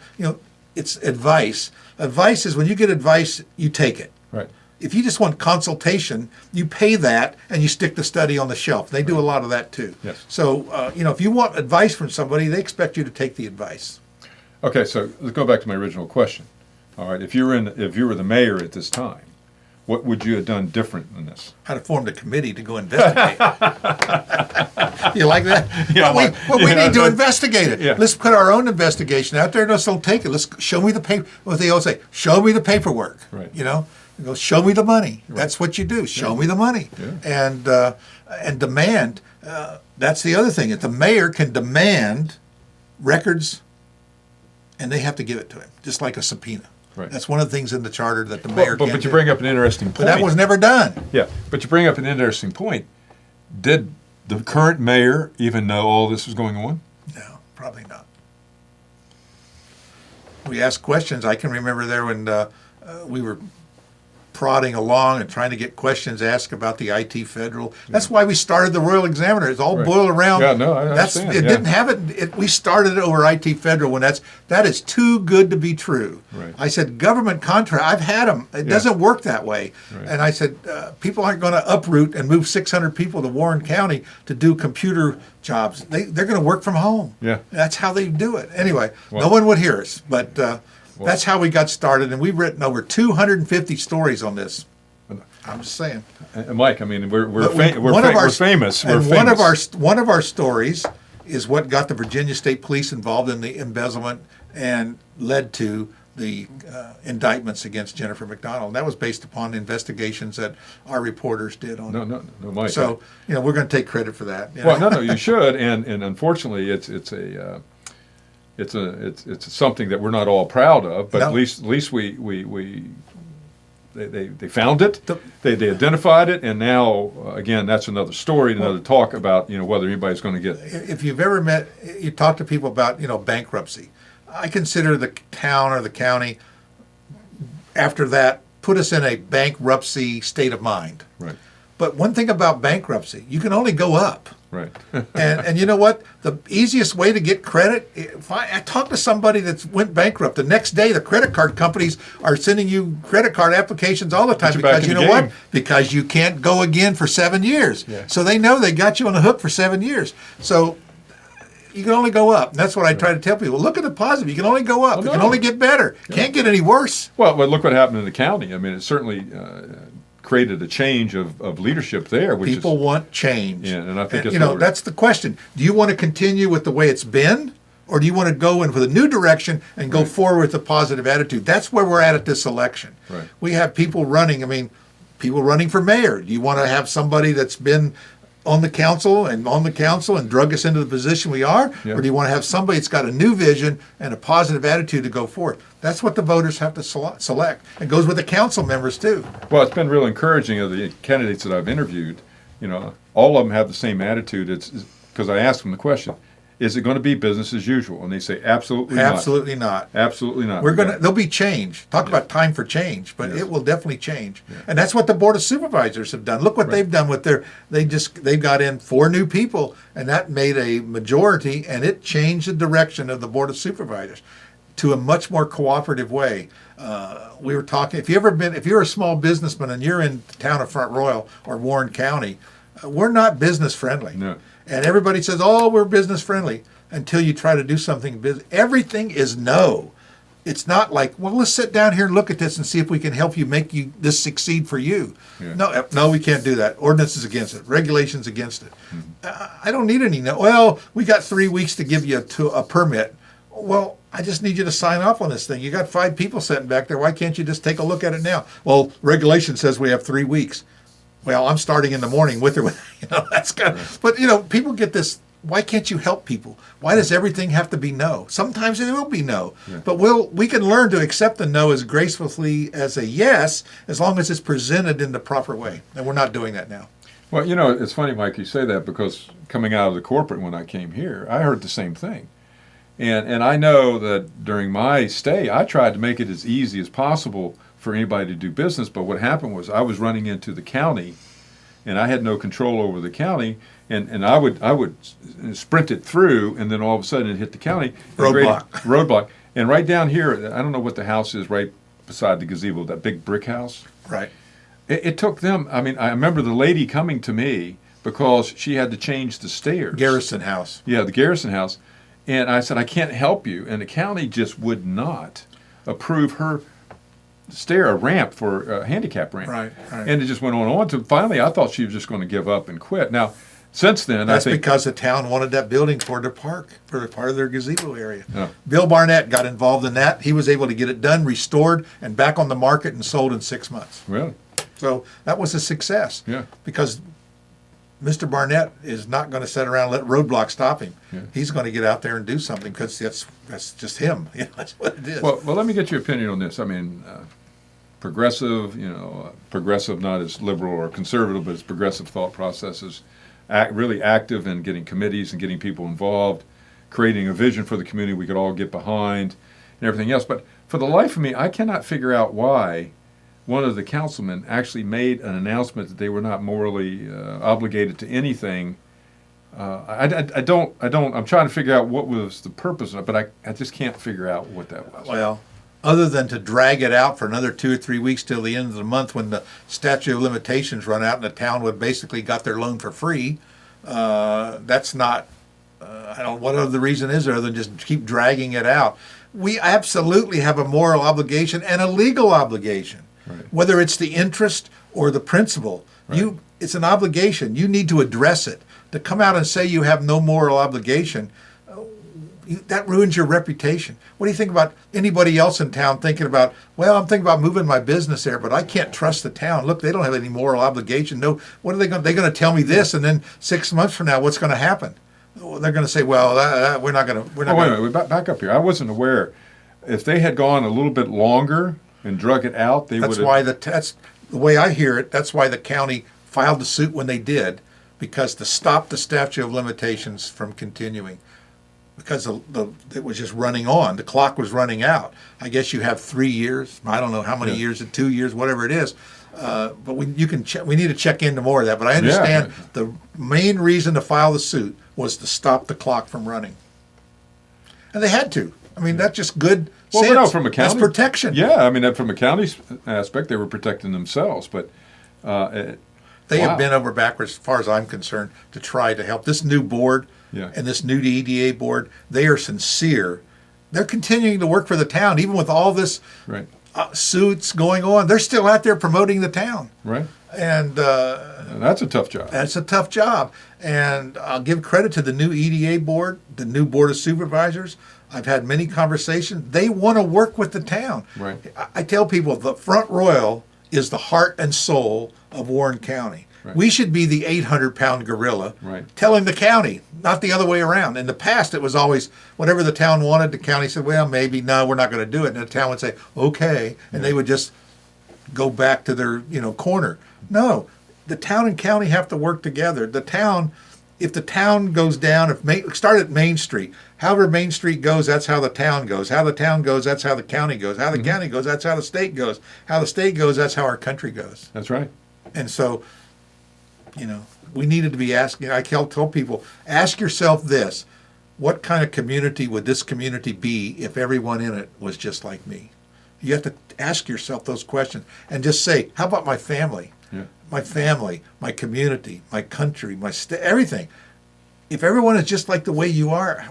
It's advice. Advice is when you get advice, you take it. Right. If you just want consultation, you pay that and you stick the study on the shelf. They do a lot of that too. Yes. So, if you want advice from somebody, they expect you to take the advice. Okay, so let's go back to my original question. All right, if you were the mayor at this time, what would you have done different than this? I'd have formed a committee to go investigate. You like that? Yeah, we need to investigate it. Yeah. Let's put our own investigation out there. Let's don't take it. Let's show me the paper. What they always say, show me the paperwork. Right. They go, show me the money. Right. That's what you do. Show me the money. Yeah. And demand. That's the other thing. If the mayor can demand records, and they have to give it to him, just like a subpoena. Right. That's one of the things in the charter that the mayor can't do. But you bring up an interesting point. But that was never done. Yeah, but you bring up an interesting point. Did the current mayor even know all this was going on? No, probably not. We asked questions. I can remember there when we were prodding along and trying to get questions asked about the IT federal. That's why we started the Royal Examiner. It's all boiled around. Yeah, no, I understand. Didn't have it. We started it over IT federal when that is too good to be true. Right. I said government contract. I've had them. It doesn't work that way. Right. And I said people aren't going to uproot and move 600 people to Warren County to do computer jobs. They're going to work from home. Yeah. That's how they do it. Anyway, no one would hear us, but. That's how we got started, and we've written over 250 stories on this. I'm just saying. And Mike, I mean, we're famous. And one of our stories is what got the Virginia State Police involved in the embezzlement and led to the indictments against Jennifer McDonald. And that was based upon investigations that our reporters did on it. No, Mike. So we're going to take credit for that. Well, no, you should. And unfortunately, it's something that we're not all proud of, but at least they found it, they identified it, and now again that's another story, another talk about whether anybody's going to get. If you've ever you talk to people about bankruptcy. I consider the town or the county after that put us in a bankruptcy state of mind. Right. But one thing about bankruptcy, you can only go up. Right. and you know what? The easiest way to get credit, if I talk to somebody that went bankrupt, the next day the credit card companies are sending you credit card applications all the time because you know what? Because you can't go again for 7 years. Yeah. So they know they got you on the hook for 7 years. So you can only go up. And that's what I try to tell people. Look at the positive. You can only go up. It can only get better. Yeah. Can't get any worse. Well, but look what happened in the county. I mean, it certainly created a change of leadership there. Which people want change. Yeah, and I think that's the question. Do you want to continue with the way it's been, or do you want to go in with a new direction and go forward with a positive attitude? That's where we're at this election. Right. We have people running. I mean, people running for mayor. Do you want to have somebody that's been on the council and drug us into the position we are, or do you want to have somebody that's got a new vision and a positive attitude to go forward? That's what the voters have to select. It goes with the council members too. Well, it's been real encouraging of the candidates that I've interviewed. All of them have the same attitude. It's because I asked them the question: is it going to be business as usual? And they say absolutely not. Absolutely not. Absolutely not. There'll be change. Talk about time for change, but it will definitely change. Yeah. And that's what the Board of Supervisors have done. Look what they've done with they've got in 4 new people, and that made a majority, and it changed the direction of the Board of Supervisors. to a much more cooperative way. We were talking, if you're a small businessman and you're in the town of Front Royal or Warren County, we're not business friendly. No. And everybody says, oh, we're business friendly, until you try to do something business. Everything is no. It's not like, well, let's sit down here and look at this and see if we can help you make this succeed for you. Yeah. No, we can't do that. Ordinance is against it. Regulations against it. I don't need any no. Well, we got 3 weeks to give you a permit. Well, I just need you to sign off on this thing. You got 5 people sitting back there. Why can't you just take a look at it now? Well, regulation says we have 3 weeks. Well, I'm starting in the morning with her. That's kind of. But people get this. Why can't you help people? Why does everything have to be no? Sometimes it will be no, but we can learn to accept the no as gracefully as a yes, as long as it's presented in the proper way. And we're not doing that now. Well, it's funny, Mike, you say that, because coming out of the corporate when I came here, I heard the same thing. And I know that during my stay, I tried to make it as easy as possible for anybody to do business. But what happened was I was running into the county, and I had no control over the county. And I would sprint it through, and then all of a sudden it hit the county. Roadblock. And right down here, I don't know what the house is right beside the gazebo, that big brick house. Right. It took them, I remember the lady coming to me because she had to change the stairs. Garrison House. Yeah, the Garrison House. And I said, I can't help you. And the county just would not approve her a ramp for a handicap ramp. Right. And it just went on to finally I thought she was just going to give up and quit. Now, since then, that's because the town wanted that building for their park, for part of their gazebo area. Yeah. Bill Barnett got involved in that. He was able to get it done, restored, and back on the market and sold in 6 months. Really? So that was a success. Yeah. Because Mr. Barnett is not going to sit around and let roadblocks stop him. Yeah. He's going to get out there and do something, because that's just him. That's what it is. Well, let me get your opinion on this. Progressive, progressive, not as liberal or conservative, but it's progressive thought processes. Really active in getting committees and getting people involved, creating a vision for the community we could all get behind, and everything else. But for the life of me, I cannot figure out why one of the councilmen actually made an announcement that they were not morally obligated to anything. I'm trying to figure out what was the purpose of it, but I just can't figure out what that was. Well, other than to drag it out for another 2 or 3 weeks till the end of the month, when the statute of limitations run out and the town would basically got their loan for free, that's not, I don't know what other reason is there other than just keep dragging it out. We absolutely have a moral obligation and a legal obligation, right. Whether it's the interest or the principal. Right. It's an obligation. You need to address it. To come out and say you have no moral obligation, that ruins your reputation. What do you think about anybody else in town thinking about, well, I'm thinking about moving my business there, but I can't trust the town. Look, they don't have any moral obligation. No, what are they going to, they're going to tell me this, and then 6 months from now, what's going to happen? Well, they're going to say, well, we're not going to. Wait a minute, back up here. I wasn't aware. If they had gone a little bit longer and drug it out, they would have. That's the way I hear it. That's why the county filed the suit when they did, because to stop the statute of limitations from continuing. Because it was just running on. The clock was running out. I guess you have 3 years. I don't know how many years, 2 years, whatever it is. But we need to check into more of that. But I understand the main reason to file the suit was to stop the clock from running. And they had to. That's just good sense. Well, no, from a county. That's protection. Yeah, from a county aspect, they were protecting themselves. But they have bent over backwards, as far as I'm concerned, to try to help. This new board and this new EDA board, they are sincere. They're continuing to work for the town, even with all this suits going on. They're still out there promoting the town. Right. And that's a tough job. That's a tough job. And I'll give credit to the new EDA board, the new board of supervisors. I've had many conversations. They want to work with the town. Right. I tell people the Front Royal is the heart and soul of Warren County. Right. We should be the 800-pound gorilla telling the county, not the other way around. In the past, it was always whatever the town wanted, the county said, well, maybe, no, we're not going to do it. And the town would say, okay, and they would just go back to their corner. No, the town and county have to work together. The town, if the town goes down, start at Main Street. However Main Street goes, that's how the town goes. How the town goes, that's how the county goes. How the county goes, that's how the state goes. How the state goes, that's how our country goes. That's right. And so, we needed to be asking. I tell people, ask yourself this: what kind of community would this community be if everyone in it was just like me? You have to ask yourself those questions and just say, how about my family? Yeah. My family, my community, my country, everything. If everyone is just like the way you are,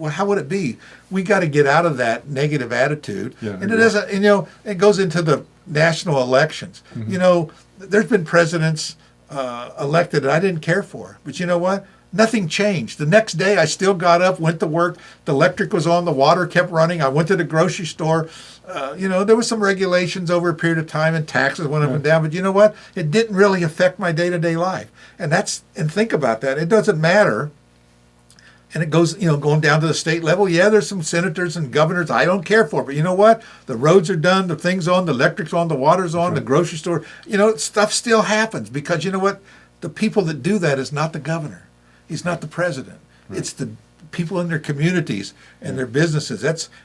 how would it be? We got to get out of that negative attitude. Yeah, and it doesn't, it goes into the national elections. Mm-hmm. There's been presidents elected that I didn't care for, but you know what? Nothing changed. The next day, I still got up, went to work. The electric was on, the water kept running. I went to the grocery store. There was some regulations over a period of time, and taxes went up and down. But you know what? It didn't really affect my day-to-day life. And think about that. It doesn't matter. And it goes, going down to the state level. Yeah, there's some senators and governors I don't care for. But you know what? The roads are done, the thing's on, the electric's on, the water's on, the grocery store. Stuff still happens because you know what? The people that do that is not the governor. He's not the president. Right. It's the people in their communities and their businesses.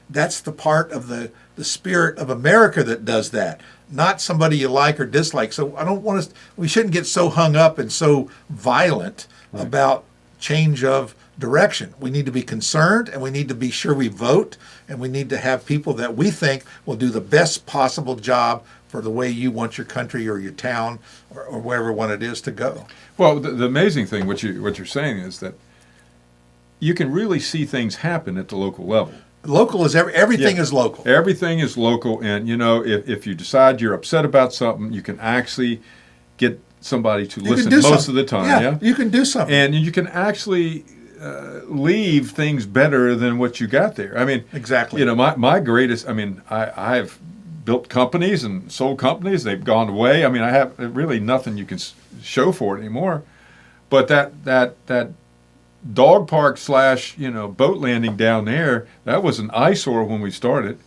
That's the part of the spirit of America that does that, not somebody you like or dislike. So I don't want us. We shouldn't get so hung up and so violent about change of direction. We need to be concerned, and we need to be sure we vote, and we need to have people that we think will do the best possible job for the way you want your country or your town or wherever one it is to go. Well, the amazing thing, what you're saying is that you can really see things happen at the local level. Local is everything is local. Everything is local, and if you decide you're upset about something, you can actually get somebody to listen most of the time. Yeah, you can do something, and you can actually leave things better than what you got there. I mean, exactly. My greatest. I mean, I've built companies and sold companies. They've gone away. I mean, I have really nothing you can show for it anymore. But that dog park / boat landing down there, that was an eyesore when we started.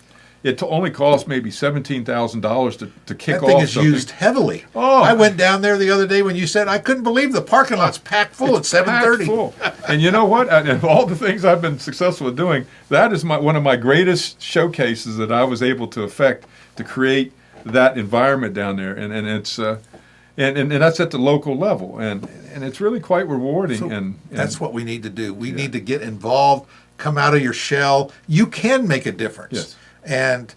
It only cost maybe $17,000 to kick off. That thing is something. used heavily. Oh, I went down there the other day when you said I couldn't believe the parking lot's packed full at 7:30. Full. And you know what? Of all the things I've been successful at doing, that is one of my greatest showcases that I was able to effect to create that environment down there, and it's and that's at the local level, and it's really quite rewarding. So and that's what we need to do. We need to get involved, come out of your shell. You can make a difference. Yes. And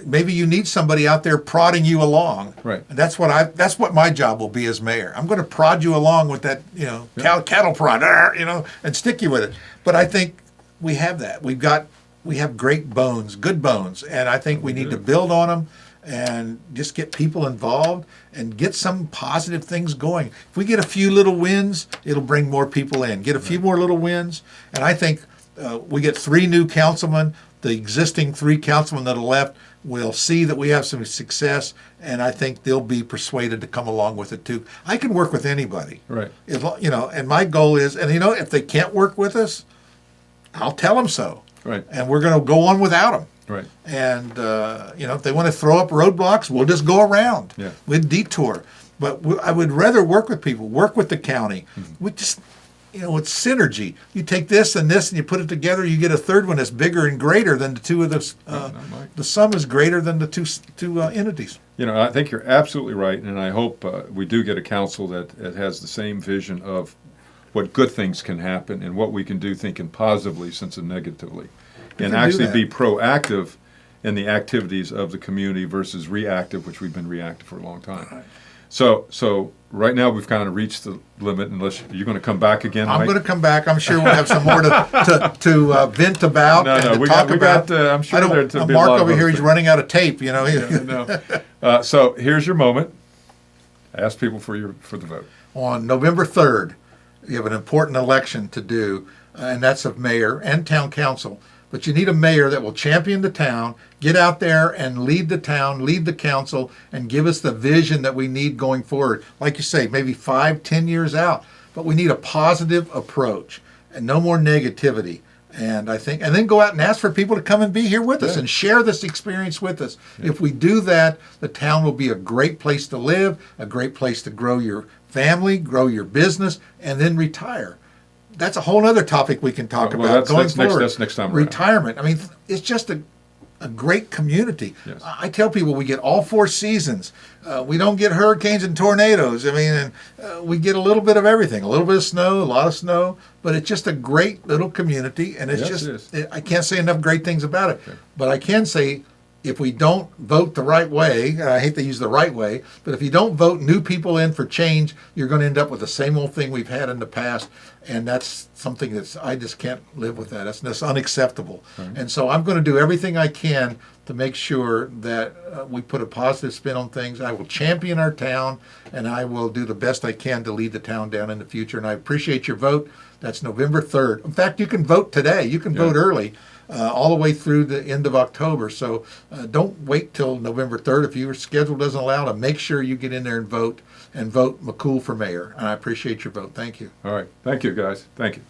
maybe you need somebody out there prodding you along. Right. And that's what my job will be as mayor. I'm going to prod you along with that, cattle prod, and stick you with it. But I think we have that. We have great bones, good bones, and I think we need to build on them and just get people involved and get some positive things going. If we get a few little wins, it'll bring more people in. Get a few more little wins, and I think we get 3 new councilmen. The existing 3 councilmen that are left will see that we have some success, and I think they'll be persuaded to come along with it too. I can work with anybody. Right. And my goal is, and if they can't work with us, I'll tell them so. Right. And we're going to go on without them. Right. And, if they want to throw up roadblocks, we'll just go around. Yeah. We'll detour. But I would rather work with people, work with the county. Mm-hmm. We just, it's synergy. You take this and this and you put it together, you get a third one that's bigger and greater than the two of those. The sum is greater than the two entities. I think you're absolutely right, and I hope we do get a council that has the same vision of what good things can happen and what we can do thinking positively instead of negatively. And actually be proactive in the activities of the community versus reactive, which we've been reactive for a long time. Right. So right now we've kind of reached the limit. Unless you're going to come back again, I'm going to come back. I'm sure we'll have some more to vent about and talk about. I'm sure there to be a Mark lot over of here, he's running out of tape. So here's your moment. Ask people for the vote. On November 3rd, you have an important election to do, and that's of mayor and town council. But you need a mayor that will champion the town, get out there and lead the town, lead the council, and give us the vision that we need going forward. Like you say, maybe 5-10 years out. But we need a positive approach and no more negativity. And then go out and ask for people to come and be here with us and share this experience with us. Yeah. If we do that, the town will be a great place to live, a great place to grow your family, grow your business, and then retire. That's a whole other topic we can talk about going forward. That's next time. Retirement. I mean, it's just a great community. Yes. I tell people we get all 4 seasons. We don't get hurricanes and tornadoes. I mean, we get a little bit of everything, a little bit of snow, a lot of snow, but it's just a great little community, and it's Yes, it is. I can't say enough great things about it. Okay. But I can say, if we don't vote the right way, and I hate to use the right way, but if you don't vote new people in for change, you're going to end up with the same old thing we've had in the past, and that's something I just can't live with that. That's unacceptable. Right. And so I'm going to do everything I can to make sure that we put a positive spin on things. I will champion our town, and I will do the best I can to lead the town down in the future. And I appreciate your vote. That's November 3rd. In fact, you can vote today. You can vote early. All the way through the end of October. So don't wait till November 3rd. If your schedule doesn't allow to, make sure you get in there and vote McCool for mayor. And I appreciate your vote. Thank you. All right. Thank you, guys. Thank you.